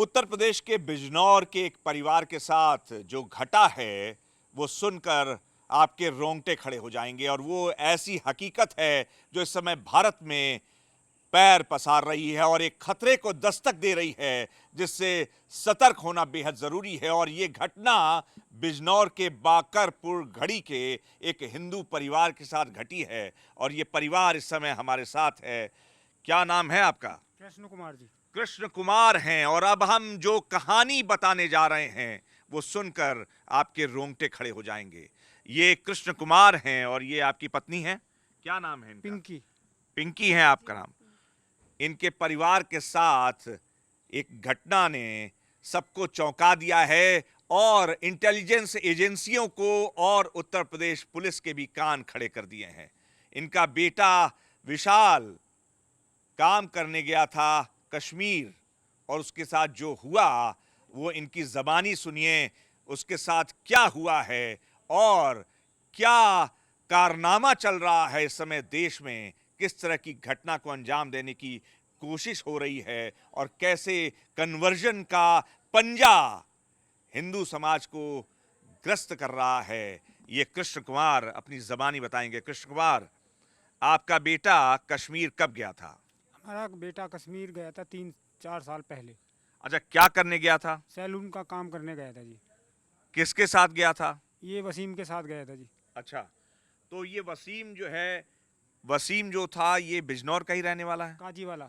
उत्तर प्रदेश के बिजनौर के एक परिवार के साथ जो घटा है वो सुनकर आपके रोंगटे खड़े हो जाएंगे और वो ऐसी हकीकत है जो इस समय भारत में पैर पसार रही है और एक खतरे को दस्तक दे रही है जिससे सतर्क होना बेहद जरूरी है। और ये घटना बिजनौर के बाकरपुर घड़ी के एक हिंदू परिवार के साथ घटी है और ये परिवार इस समय हमारे साथ है। क्या नाम है आपका? कृष्ण कुमार जी। कृष्ण कुमार हैं। और अब हम जो कहानी बताने जा रहे हैं वो सुनकर आपके रोंगटे खड़े हो जाएंगे। ये कृष्ण कुमार हैं और ये आपकी पत्नी है। क्या नाम है इनका? पिंकी। पिंकी है आपका नाम। इनके परिवार के साथ एक घटना ने सबको चौंका दिया है और इंटेलिजेंस एजेंसियों को और उत्तर प्रदेश पुलिस के भी कान खड़े कर दिए हैं। इनका बेटा विशाल काम करने गया था कश्मीर और उसके साथ जो हुआ वो इनकी ज़बानी सुनिए। उसके साथ क्या हुआ है और क्या कारनामा चल रहा है इस समय देश में, किस तरह की घटना को अंजाम देने की कोशिश हो रही है और कैसे कन्वर्जन का पंजा हिंदू समाज को ग्रस्त कर रहा है। ये कृष्ण कुमार अपनी ज़बानी बताएंगे। कृष्ण कुमार, आपका बेटा कश्मीर कब गया था? हमारा बेटा कश्मीर गया था 3-4 साल पहले। अच्छा, क्या करने गया था? सैलून का काम करने गया था जी। किसके साथ गया था? ये वसीम के साथ गया था जी। अच्छा, तो ये वसीम जो है, वसीम जो था ये बिजनौर का ही रहने वाला है? काजी वाला।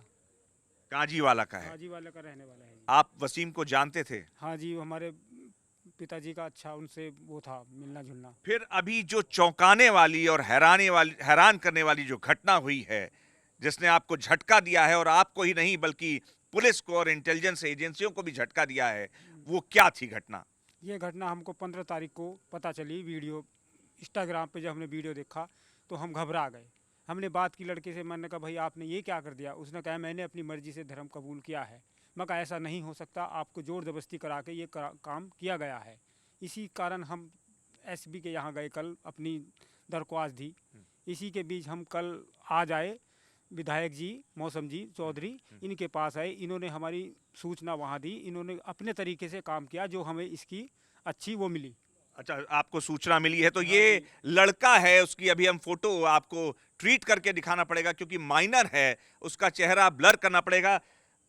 काजी वाला का है। काजी वाले का रहने वाला है जी। आप वसीम को जानते थे? हाँ जी, वो हमारे पिताजी का अच्छा उनसे वो था मिलना जुलना। फिर अभी जो चौंकाने वाली और हैरान करने वाली जो घटना हुई है जिसने आपको झटका दिया है और आपको ही नहीं बल्कि पुलिस को और इंटेलिजेंस एजेंसियों को भी झटका दिया है, वो क्या थी घटना? ये घटना हमको 15 तारीख को पता चली। वीडियो इंस्टाग्राम पे जब हमने वीडियो देखा तो हम घबरा गए। हमने बात की लड़के से, मैंने कहा भाई आपने ये क्या कर दिया? उसने कहा मैंने अपनी मर्जी से धर्म कबूल किया है। मैं कहा ऐसा नहीं हो सकता, आपको ज़ोर ज़बरदस्ती करा के ये काम किया गया है। इसी कारण हम एसपी के यहाँ गए, कल अपनी दरख्वास्त दी। इसी के बीच हम कल आज आए, विधायक जी मौसम जी चौधरी इनके पास आए। इन्होंने हमारी सूचना वहाँ दी। इन्होंने अपने तरीके से काम किया जो हमें इसकी अच्छी वो मिली। अच्छा, आपको सूचना मिली है तो हाँ ये जी। लड़का है, उसकी अभी हम फोटो आपको ट्वीट करके दिखाना पड़ेगा क्योंकि माइनर है, उसका चेहरा ब्लर करना पड़ेगा।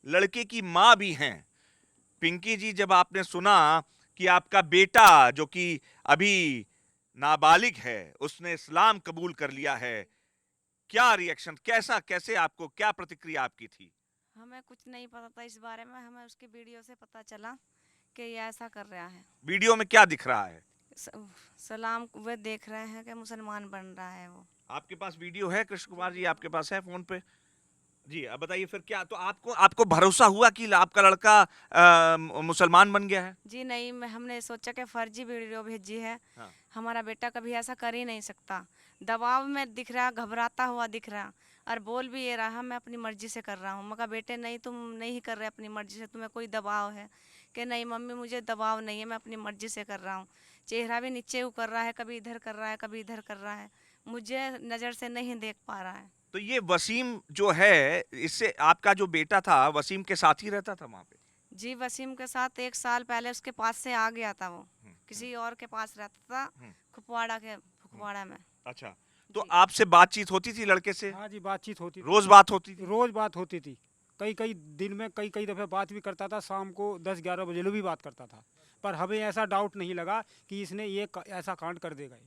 लड़के की माँ भी हैं। पिंकी जी, जब आपने सुना कि आपका बेटा जो कि अभी नाबालिग है उसने इस्लाम कबूल कर लिया है, क्या रिएक्शन, कैसे आपको क्या प्रतिक्रिया आपकी थी? हमें कुछ नहीं पता था इस बारे में। हमें उसकी वीडियो से पता चला कि ये ऐसा कर रहा है। वीडियो में क्या दिख रहा है? स- सलाम वे देख रहे हैं कि मुसलमान बन रहा है वो। आपके पास वीडियो है कृष्ण कुमार जी? आपके पास है फोन पे? जी, अब बताइए फिर क्या, तो आपको आपको भरोसा हुआ कि आपका लड़का मुसलमान बन गया है? जी नहीं, मैं हमने सोचा कि फर्जी वीडियो भेजी है। हाँ। हमारा बेटा कभी ऐसा कर ही नहीं सकता। दबाव में दिख रहा, घबराता हुआ दिख रहा और बोल भी ये रहा मैं अपनी मर्जी से कर रहा हूँ। मैं कहा बेटे नहीं, तुम नहीं कर रहे अपनी मर्जी से, तुम्हें कोई दबाव है? कि नहीं मम्मी मुझे दबाव नहीं है, मैं अपनी मर्जी से कर रहा हूँ। चेहरा भी नीचे कर रहा है, कभी इधर कर रहा है, कभी इधर कर रहा है, मुझे नज़र से नहीं देख पा रहा है। तो ये वसीम जो है, इससे आपका जो बेटा था वसीम के साथ ही रहता था वहां पे? जी वसीम के साथ 1 साल पहले उसके पास से आ गया था वो। किसी और के पास रहता था, फुकवाड़ा में। अच्छा, तो जी। आपसे बातचीत होती थी लड़के से? हाँ जी, बातचीत होती थी। रोज बात होती थी? रोज़ बात होती थी। कई कई दिन में कई कई दफ़े बात भी करता था। शाम को 10-11 बजे भी बात करता था। पर हमें ऐसा डाउट नहीं लगा कि इसने ऐसा कांड कर देगा।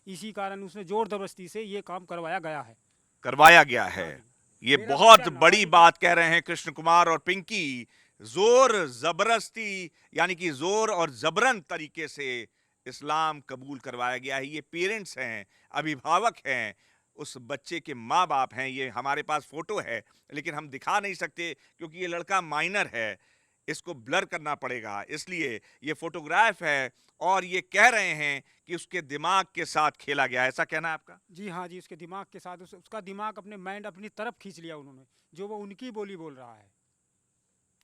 इसी कारण उसने ज़ोर ज़बरदस्ती से ये काम करवाया गया है। करवाया गया है। हाँ जी। ये मेरा बहुत बच्चा बड़ी नाबालिग है। बात कह रहे हैं कृष्ण कुमार और पिंकी। जोर जबरदस्ती, यानी कि जोर और जबरन तरीके से इस्लाम कबूल करवाया गया है। ये पेरेंट्स हैं, अभिभावक हैं, उस बच्चे के माँ बाप हैं। ये हमारे पास फोटो है लेकिन हम दिखा नहीं सकते क्योंकि ये लड़का माइनर है, इसको ब्लर करना पड़ेगा, इसलिए ये फोटोग्राफ है। और ये कह रहे हैं कि उसके दिमाग के साथ खेला गया है, ऐसा कहना है आपका? जी हाँ जी, उसके दिमाग के साथ उसका दिमाग अपने माइंड अपनी तरफ खींच लिया उन्होंने, जो वो उनकी बोली बोल रहा है।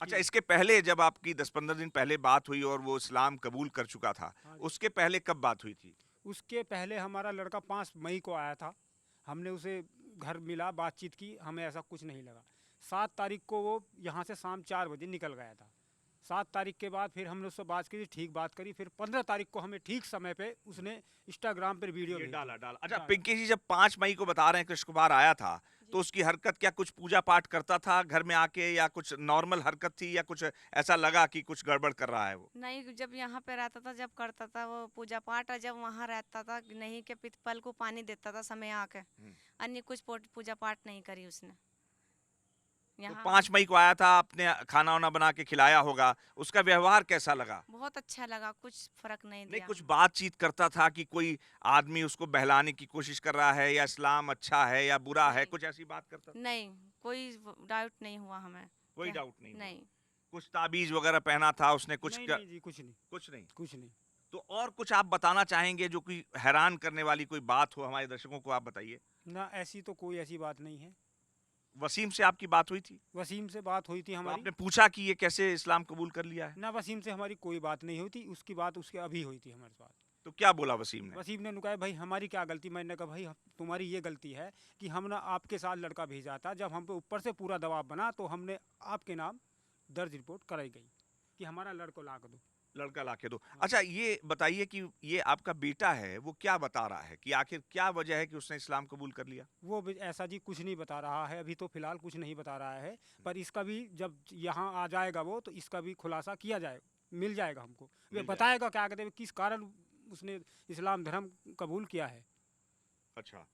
अच्छा, जी। इसके पहले जब आपकी 10-15 दिन पहले बात हुई और वो इस्लाम कबूल कर चुका था, हाँ जी। उसके पहले कब बात हुई थी? उसके पहले हमारा लड़का 5 मई को आया था। हमने उसे घर मिला, बातचीत की, हमें ऐसा कुछ नहीं लगा। 7 तारीख को वो यहाँ से शाम 4 बजे निकल गया था। 7 तारीख के बाद फिर हमने उससे बात करी, ठीक बात करी, फिर 15 तारीख को हमें ठीक समय पे उसने इंस्टाग्राम पर वीडियो ये भेज डाला दी। डाला। अच्छा डाला। पिंकी जी, जब 5 मई को बता रहे हैं कृष्ण कुमार आया था, तो उसकी हरकत क्या कुछ पूजा पाठ करता था घर में आके, या कुछ नॉर्मल हरकत थी, या कुछ ऐसा लगा कि कुछ गड़बड़ कर रहा है वो? नहीं, जब यहाँ पे रहता था जब करता था वो पूजा पाठ, और जब वहाँ रहता था नहीं के पीपल को पानी देता था समय आके, अन्य कुछ पूजा पाठ नहीं करी उसने तो यहाँ। 5 मई को आया था, आपने खाना वाना बना के खिलाया होगा, उसका व्यवहार कैसा लगा? बहुत अच्छा लगा, कुछ फर्क नहीं नहीं, दिया। कुछ बातचीत करता था कि कोई आदमी उसको बहलाने की कोशिश कर रहा है, या इस्लाम अच्छा है या बुरा है, नहीं। कुछ ऐसी बात करता था? नहीं, कोई डाउट नहीं हुआ हमें। कोई क्या- डाउट नहीं हुआ। नहीं। कुछ ताबीज वगैरह पहना था उसने, कुछ नहीं नहीं जी, कुछ नहीं, कुछ नहीं। कुछ नहीं। तो और कुछ आप बताना चाहेंगे जो कोई हैरान करने वाली कोई बात हो हमारे दर्शकों को, आप बताइए। ना ऐसी तो कोई ऐसी बात नहीं है। वसीम से आपकी बात हुई थी? वसीम से बात हुई थी तो हमारी। आपने पूछा कि ये कैसे इस्लाम कबूल कर लिया है? ना वसीम से हमारी कोई बात नहीं हुई थी, उसकी बात उसके अभी हुई थी हमारे साथ। तो क्या बोला वसीम ने? वसीम ने कहा भाई हमारी क्या गलती। मैंने कहा भाई तुम्हारी ये गलती है कि हम ना आपके साथ लड़का भेजा था, जब हम पे ऊपर से पूरा दबाव बना तो हमने आपके नाम दर्ज रिपोर्ट कराई गई कि हमारा लड़को ला दो। लड़का लाके दो। अच्छा ये बताइए कि ये आपका बेटा है, वो क्या बता रहा है कि आखिर क्या वजह है कि उसने इस्लाम कबूल कर लिया? वो भी ऐसा जी कुछ नहीं बता रहा है, अभी तो फिलहाल कुछ नहीं बता रहा है, पर इसका भी जब यहाँ आ जाएगा वो, तो इसका भी खुलासा किया जाएगा, मिल जाएगा हमको। मिल वे बताएगा क्या कहते हैं किस कारण उसने इस्लाम धर्म कबूल किया है। अच्छा,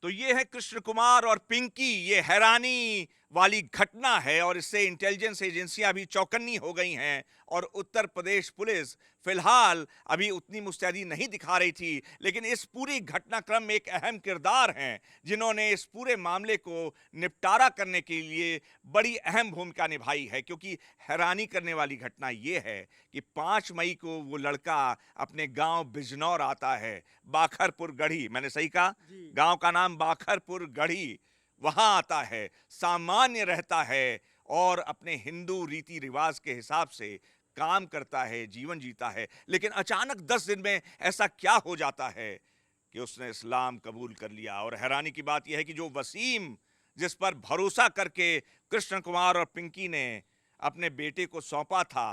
तो ये है कृष्ण कुमार और पिंकी। ये हैरानी वाली घटना है और इससे इंटेलिजेंस एजेंसियां भी चौकन्नी हो गई हैं, और उत्तर प्रदेश पुलिस फिलहाल अभी उतनी मुस्तैदी नहीं दिखा रही थी, लेकिन इस पूरी घटनाक्रम में एक अहम किरदार हैं जिन्होंने इस पूरे मामले को निपटारा करने के लिए बड़ी अहम भूमिका निभाई है। क्योंकि हैरानी करने वाली घटना ये है कि 5 मई को वो लड़का अपने गांव बिजनौर आता है, बाखरपुर गढ़ी, मैंने सही कहा, जी। गांव का नाम बाखरपुर गढ़ी, वहां आता है, सामान्य रहता है और अपने हिंदू रीति रिवाज के हिसाब से काम करता है, जीवन जीता है। लेकिन अचानक 10 दिन में ऐसा क्या हो जाता है कि उसने इस्लाम कबूल कर लिया। और हैरानी की बात यह है कि जो वसीम, जिस पर भरोसा करके कृष्ण कुमार और पिंकी ने अपने बेटे को सौंपा था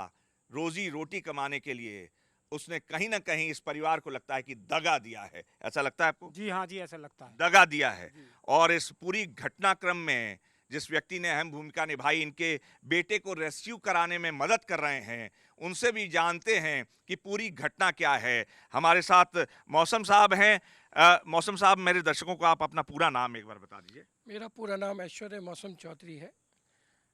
रोजी रोटी कमाने के लिए, उसने कहीं ना कहीं इस परिवार को लगता है कि दगा दिया है। ऐसा लगता है आपको? जी हाँ जी, ऐसा लगता है। दगा दिया है। जी। और इस पूरी घटनाक्रम में जिस व्यक्ति ने अहम भूमिका निभाई, इनके बेटे को रेस्क्यू कराने में मदद कर रहे हैं, उनसे भी जानते हैं कि पूरी घटना क्या है। हमारे साथ मौसम साहब हैं। मौसम साहब, मेरे दर्शकों को आप अपना पूरा नाम एक बार बता दीजिए। मेरा पूरा नाम ऐश्वर्य मौसम चौधरी है।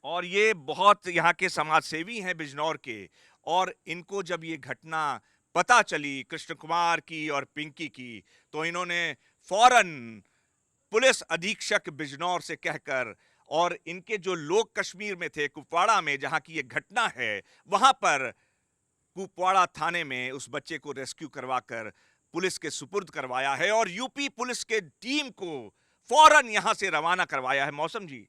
और ये बहुत यहाँ के समाज सेवी हैं बिजनौर के, और इनको जब ये घटना पता चली कृष्ण कुमार की और पिंकी की, तो इन्होंने फौरन पुलिस अधीक्षक बिजनौर से कहकर, और इनके जो लोग कश्मीर में थे, कुपवाड़ा में जहां की ये घटना है, वहां पर कुपवाड़ा थाने में उस बच्चे को रेस्क्यू करवाकर पुलिस के सुपुर्द करवाया है, और यूपी पुलिस के टीम को फौरन यहां से रवाना करवाया है। मौसम जी,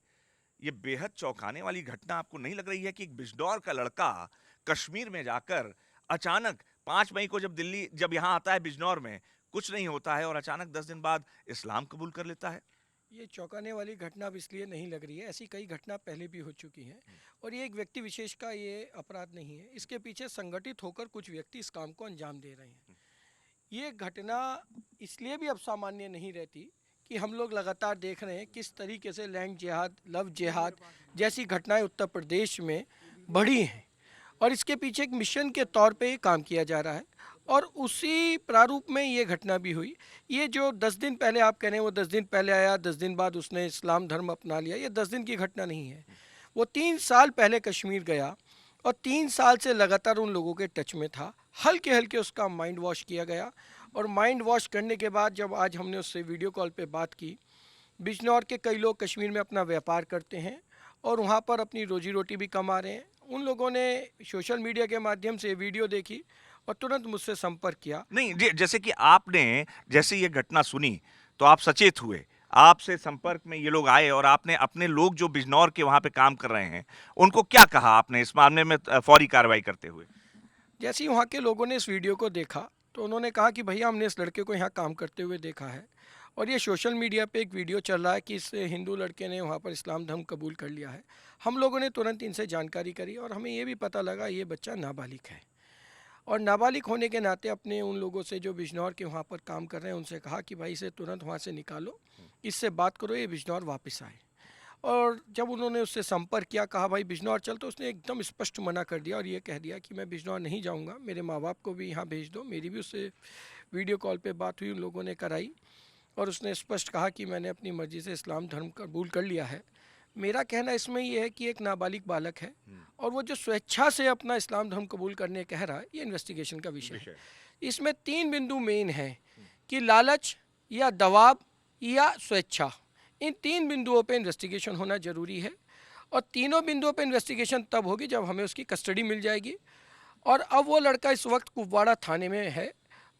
ये बेहद चौंकाने वाली घटना आपको नहीं लग रही है कि एक बिजनौर का लड़का कश्मीर में जाकर अचानक 5 मई को जब यहाँ आता है बिजनौर में, कुछ नहीं होता है, और अचानक 10 दिन बाद इस्लाम कबूल कर लेता है? ये चौंकाने वाली घटना अब इसलिए नहीं लग रही है, ऐसी कई घटना पहले भी हो चुकी हैं, और ये एक व्यक्ति विशेष का ये अपराध नहीं है। इसके पीछे संगठित होकर कुछ व्यक्ति इस काम को अंजाम दे रहे हैं। ये घटना इसलिए भी अब सामान्य नहीं रहती कि हम लोग लगातार देख रहे हैं किस तरीके से लैंड जिहाद, लव जिहाद जैसी घटनाएं उत्तर प्रदेश में बढ़ी हैं, और इसके पीछे एक मिशन के तौर पे ये काम किया जा रहा है, और उसी प्रारूप में ये घटना भी हुई। ये जो 10 दिन पहले आप कह रहे हैं वो 10 दिन पहले आया, 10 दिन बाद उसने इस्लाम धर्म अपना लिया, ये 10 दिन की घटना नहीं है। वो 3 साल पहले कश्मीर गया और 3 साल से लगातार उन लोगों के टच में था। हल्के हल्के उसका माइंड वॉश किया गया, और माइंड वॉश करने के बाद जब आज हमने उससे वीडियो कॉल पे बात की, बिजनौर के कई लोग कश्मीर में अपना व्यापार करते हैं और वहाँ पर अपनी रोजी रोटी भी कमा रहे हैं। उन लोगों ने सोशल मीडिया के माध्यम से वीडियो देखी और तुरंत मुझसे संपर्क किया। नहीं, जैसे कि आपने जैसे ये घटना सुनी तो आप सचेत हुए, आपसे संपर्क में ये लोग आए, और आपने अपने लोग जो बिजनौर के वहाँ पे काम कर रहे हैं उनको क्या कहा आपने इस मामले में फौरी कार्रवाई करते हुए? जैसे ही वहाँ के लोगों ने इस वीडियो को देखा तो उन्होंने कहा कि भैया हमने इस लड़के को यहाँ काम करते हुए देखा है, और ये सोशल मीडिया पे एक वीडियो चल रहा है कि इस हिंदू लड़के ने वहाँ पर इस्लाम धर्म कबूल कर लिया है। हम लोगों ने तुरंत इनसे जानकारी करी और हमें ये भी पता लगा ये बच्चा नाबालिग है, और नाबालिग होने के नाते अपने उन लोगों से जो बिजनौर के वहाँ पर काम कर रहे हैं उनसे कहा कि भाई इसे तुरंत वहाँ से निकालो, इससे बात करो, ये बिजनौर वापस आए। और जब उन्होंने उससे संपर्क किया, कहा भाई बिजनौर चल, तो उसने एकदम स्पष्ट मना कर दिया और ये कह दिया कि मैं बिजनौर नहीं जाऊंगा, मेरे माँ बाप को भी यहाँ भेज दो। मेरी भी उससे वीडियो कॉल पे बात हुई, उन लोगों ने कराई और उसने स्पष्ट कहा कि मैंने अपनी मर्ज़ी से इस्लाम धर्म कबूल कर लिया है। मेरा कहना इसमें ये है कि एक नाबालिग बालक है और वो जो स्वेच्छा से अपना इस्लाम धर्म कबूल करने कह रहा है, ये इन्वेस्टिगेशन का विषय है। इसमें 3 बिंदु मेन हैं कि लालच या दबाव या स्वेच्छा। इन 3 बिंदुओं पे इन्वेस्टिगेशन होना ज़रूरी है और तीनों बिंदुओं पे इन्वेस्टिगेशन तब होगी जब हमें उसकी कस्टडी मिल जाएगी। और अब वो लड़का इस वक्त कुपवाड़ा थाने में है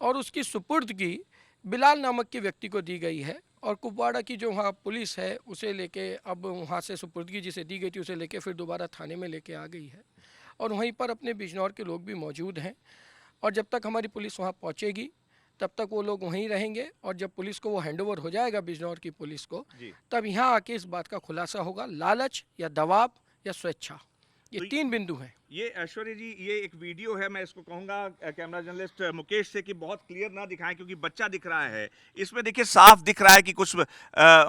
और उसकी सुपुर्दगी बिलाल नामक के व्यक्ति को दी गई है और कुपवाड़ा की जो वहाँ पुलिस है उसे लेके, अब वहाँ से सुपुर्दगी जिसे दी गई थी उसे लेके फिर दोबारा थाने में लेके आ गई है और वहीं पर अपने बिजनौर के लोग भी मौजूद हैं। और जब तक हमारी पुलिस वहाँ पहुँचेगी तब तक वो लोग वहीं रहेंगे और जब पुलिस को वो हैंडओवर हो जाएगा बिजनौर की पुलिस को, तब यहाँ आके इस बात का खुलासा होगा, लालच या दबाव या स्वेच्छा। ये 3 बिंदु हैं। ये ऐश्वर्या जी, ये एक वीडियो है, मैं इसको कहूंगा कैमरा जर्नलिस्ट मुकेश से कि बहुत क्लियर ना दिखाएं क्योंकि बच्चा दिख रहा है। इसमें देखिए साफ दिख रहा है कि कुछ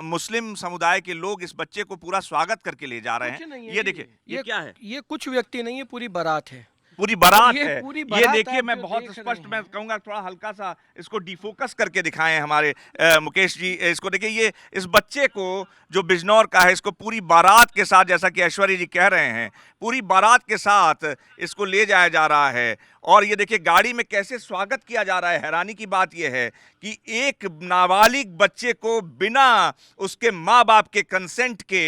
मुस्लिम समुदाय के लोग इस बच्चे को पूरा स्वागत करके ले जा रहे हैं। ये देखिए, ये क्या है? ये कुछ व्यक्ति नहीं है, पूरी बारात है, पूरी बारात ये है। पूरी ये बारात देखिए, आप मैं जो बहुत देख रहे स्पष्ट, मैं हैं। कहूंगा थोड़ा हल्का सा इसको डिफोकस करके दिखाएं हमारे मुकेश जी। इसको देखिए, ये इस बच्चे को जो बिजनौर का है, इसको पूरी बारात के साथ, जैसा कि ऐश्वर्या जी कह रहे हैं, पूरी बारात के साथ इसको ले जाया जा रहा है। और ये देखिए गाड़ी में कैसे स्वागत किया जा रहा है। हैरानी की बात यह है कि एक नाबालिग बच्चे को बिना उसके माँ बाप के कंसेंट के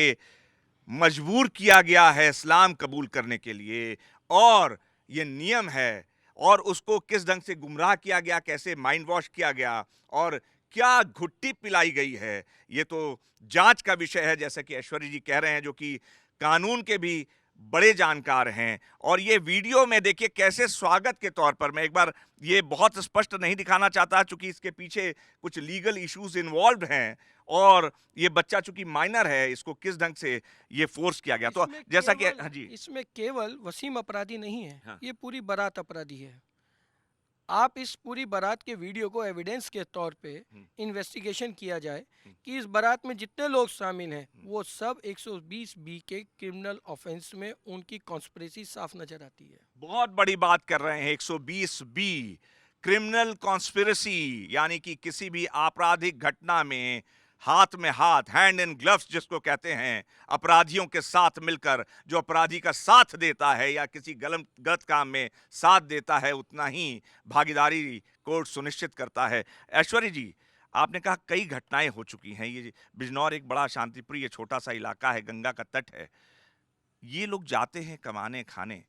मजबूर किया गया है इस्लाम कबूल करने के लिए, और ये नियम है। और उसको किस ढंग से गुमराह किया गया, कैसे माइंड वॉश किया गया और क्या घुट्टी पिलाई गई है, ये तो जांच का विषय है, जैसा कि ऐश्वर्या जी कह रहे हैं, जो कि कानून के भी बड़े जानकार हैं। और ये वीडियो में देखिए कैसे स्वागत के तौर पर, मैं एक बार ये बहुत स्पष्ट नहीं दिखाना चाहता क्योंकि इसके पीछे कुछ लीगल इश्यूज इन्वॉल्व हैं और ये बच्चा चूंकि माइनर है, इसको किस ढंग से ये फोर्स किया गया। तो जैसा कि हाँ जी, इसमें केवल वसीम अपराधी नहीं है, हाँ। ये पूरी बारात अपराधी है। आप इस पूरी बारात के वीडियो को एविडेंस के तौर पे इन्वेस्टिगेशन किया जाए कि इस बारात में जितने लोग शामिल हैं वो सब 120 बी के क्रिमिनल ऑफेंस में उनकी कॉन्स्पिरेसी साफ नजर आती है। बहुत बड़ी बात कर रहे हैं। 120 बी क्रिमिनल कॉन्स्पिरेसी, यानी कि किसी भी आपराधिक घटना में हाथ में हाथ, हैंड इन ग्लव्स जिसको कहते हैं, अपराधियों के साथ मिलकर जो अपराधी का साथ देता है या किसी गलत काम में साथ देता है, उतना ही भागीदारी कोर्ट सुनिश्चित करता है। ऐश्वर्या जी, आपने कहा कई घटनाएं हो चुकी हैं। ये बिजनौर एक बड़ा शांतिप्रिय छोटा सा इलाका है, गंगा का तट है। ये लोग जाते हैं कमाने खाने,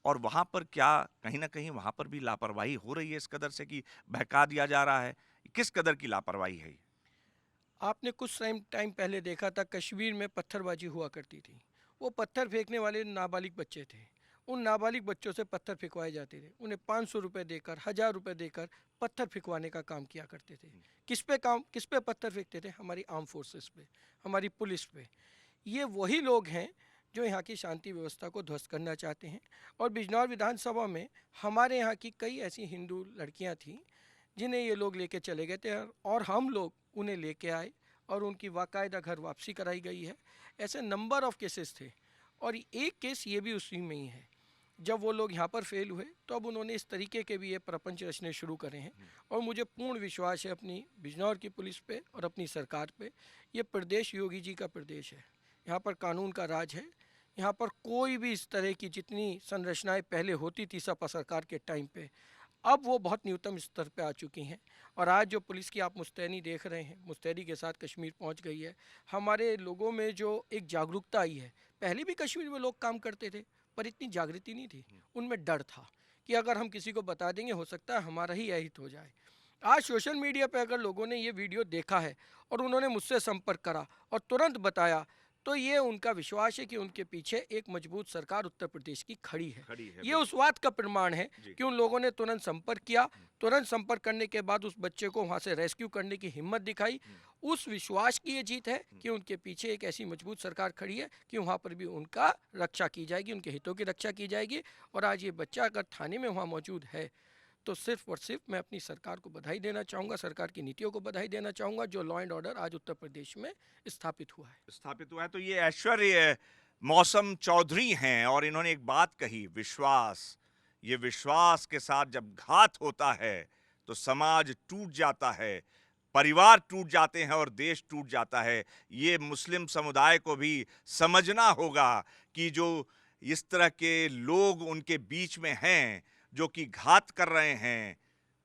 और वहां पर क्या कहीं ना कहीं वहां पर भी लापरवाही हो रही है इस कदर से कि बहका दिया जा रहा है? किस कदर की लापरवाही है? आपने कुछ टाइम पहले देखा था कश्मीर में पत्थरबाजी हुआ करती थी। वो पत्थर फेंकने वाले नाबालिग बच्चे थे, उन नाबालिग बच्चों से पत्थर फेंकवाए जाते थे। उन्हें 500 रुपये देकर, 1000 रुपये देकर पत्थर फेंकवाने का काम किया करते थे। किस पे पत्थर फेंकते थे? हमारी आर्म फोर्सेस पे, हमारी पुलिस पे। ये वही लोग हैं जो यहाँ की शांति व्यवस्था को ध्वस्त करना चाहते हैं। और बिजनौर विधानसभा में हमारे यहाँ की कई ऐसी हिंदू लड़कियाँ थीं जिन्हें ये लोग लेके चले गए थे और हम लोग उन्हें लेके आए और उनकी बाकायदा घर वापसी कराई गई है। ऐसे नंबर ऑफ केसेस थे और एक केस ये भी उसी में ही है। जब वो लोग यहाँ पर फेल हुए तो अब उन्होंने इस तरीके के भी ये प्रपंच रचने शुरू करे हैं और मुझे पूर्ण विश्वास है अपनी बिजनौर की पुलिस पे और अपनी सरकार पे। ये प्रदेश योगी जी का प्रदेश है, यहाँ पर कानून का राज है। यहाँ पर कोई भी इस तरह की जितनी संरचनाएं पहले होती थी सपा सरकार के टाइम पे, अब वो बहुत न्यूनतम स्तर पे आ चुकी हैं। और आज जो पुलिस की आप मुस्तैदी देख रहे हैं, मुस्तैदी के साथ कश्मीर पहुंच गई है। हमारे लोगों में जो एक जागरूकता आई है, पहले भी कश्मीर में लोग काम करते थे पर इतनी जागृति नहीं थी, उनमें डर था कि अगर हम किसी को बता देंगे हो सकता है हमारा ही अहित हो जाए। आज सोशल मीडिया पे अगर लोगों ने ये वीडियो देखा है और उन्होंने मुझसे संपर्क करा और तुरंत बताया, तो ये उनका विश्वास है कि उनके पीछे एक मजबूत सरकार उत्तर प्रदेश की खड़ी है। खड़ी है, ये उस बात का प्रमाण है जी। कि उन लोगों ने तुरंत संपर्क किया, तुरंत संपर्क करने के बाद उस बच्चे को वहां से रेस्क्यू करने की हिम्मत दिखाई। उस विश्वास की ये जीत है कि उनके पीछे एक ऐसी मजबूत सरकार खड़ी है कि वहाँ पर भी उनका रक्षा की जाएगी, उनके हितों की रक्षा की जाएगी। और आज ये बच्चा अगर थाने में वहाँ मौजूद है तो सिर्फ और सिर्फ मैं अपनी सरकार को बधाई देना चाहूँगा, सरकार की नीतियों को बधाई देना चाहूँगा, जो लॉ एंड ऑर्डर आज उत्तर प्रदेश में स्थापित हुआ है। स्थापित हुआ है। तो ये ऐश्वर्य मौसम चौधरी हैं और इन्होंने एक बात कही, विश्वास। ये विश्वास के साथ जब घात होता है तो समाज टूट जाता है, परिवार टूट जाते हैं और देश टूट जाता है। ये मुस्लिम समुदाय को भी समझना होगा कि जो इस तरह के लोग उनके बीच में हैं जो कि घात कर रहे हैं,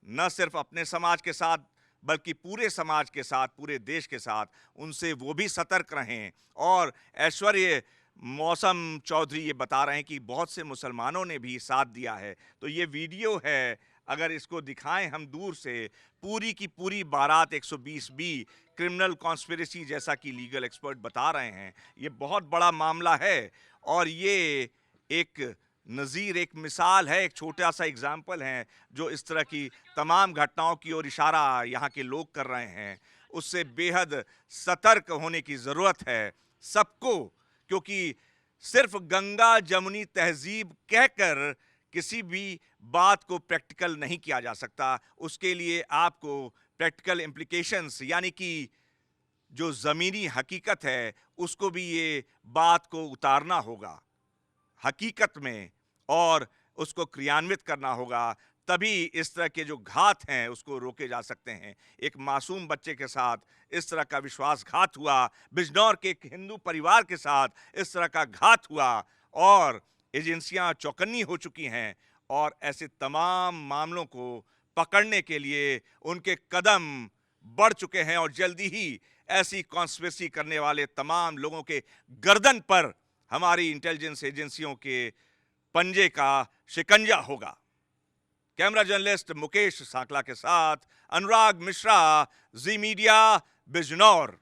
न सिर्फ अपने समाज के साथ बल्कि पूरे समाज के साथ, पूरे देश के साथ, उनसे वो भी सतर्क रहें। और ऐश्वर्य मौसम चौधरी ये बता रहे हैं कि बहुत से मुसलमानों ने भी साथ दिया है। तो ये वीडियो है, अगर इसको दिखाएं हम दूर से, पूरी की पूरी बारात 120 बी क्रिमिनल कॉन्स्पिरेसी जैसा कि लीगल एक्सपर्ट बता रहे हैं, ये बहुत बड़ा मामला है। और ये एक नज़ीर, एक मिसाल है, एक छोटा सा एग्जाम्पल है जो इस तरह की तमाम घटनाओं की ओर इशारा यहाँ के लोग कर रहे हैं। उससे बेहद सतर्क होने की ज़रूरत है सबको, क्योंकि सिर्फ गंगा जमुनी तहजीब कहकर किसी भी बात को प्रैक्टिकल नहीं किया जा सकता। उसके लिए आपको प्रैक्टिकल इम्प्लीकेशंस यानी कि जो ज़मीनी हकीकत है उसको भी ये बात को उतारना होगा हकीकत में और उसको क्रियान्वित करना होगा, तभी इस तरह के जो घात हैं उसको रोके जा सकते हैं। एक मासूम बच्चे के साथ इस तरह का विश्वासघात हुआ, बिजनौर के एक हिंदू परिवार के साथ इस तरह का घात हुआ और एजेंसियां चौकन्नी हो चुकी हैं और ऐसे तमाम मामलों को पकड़ने के लिए उनके कदम बढ़ चुके हैं और जल्दी ही ऐसी कॉन्स्पिरेसी करने वाले तमाम लोगों के गर्दन पर हमारी इंटेलिजेंस एजेंसियों के पंजे का शिकंजा होगा। कैमरा जर्नलिस्ट मुकेश सांकला के साथ अनुराग मिश्रा, जी मीडिया, बिजनौर।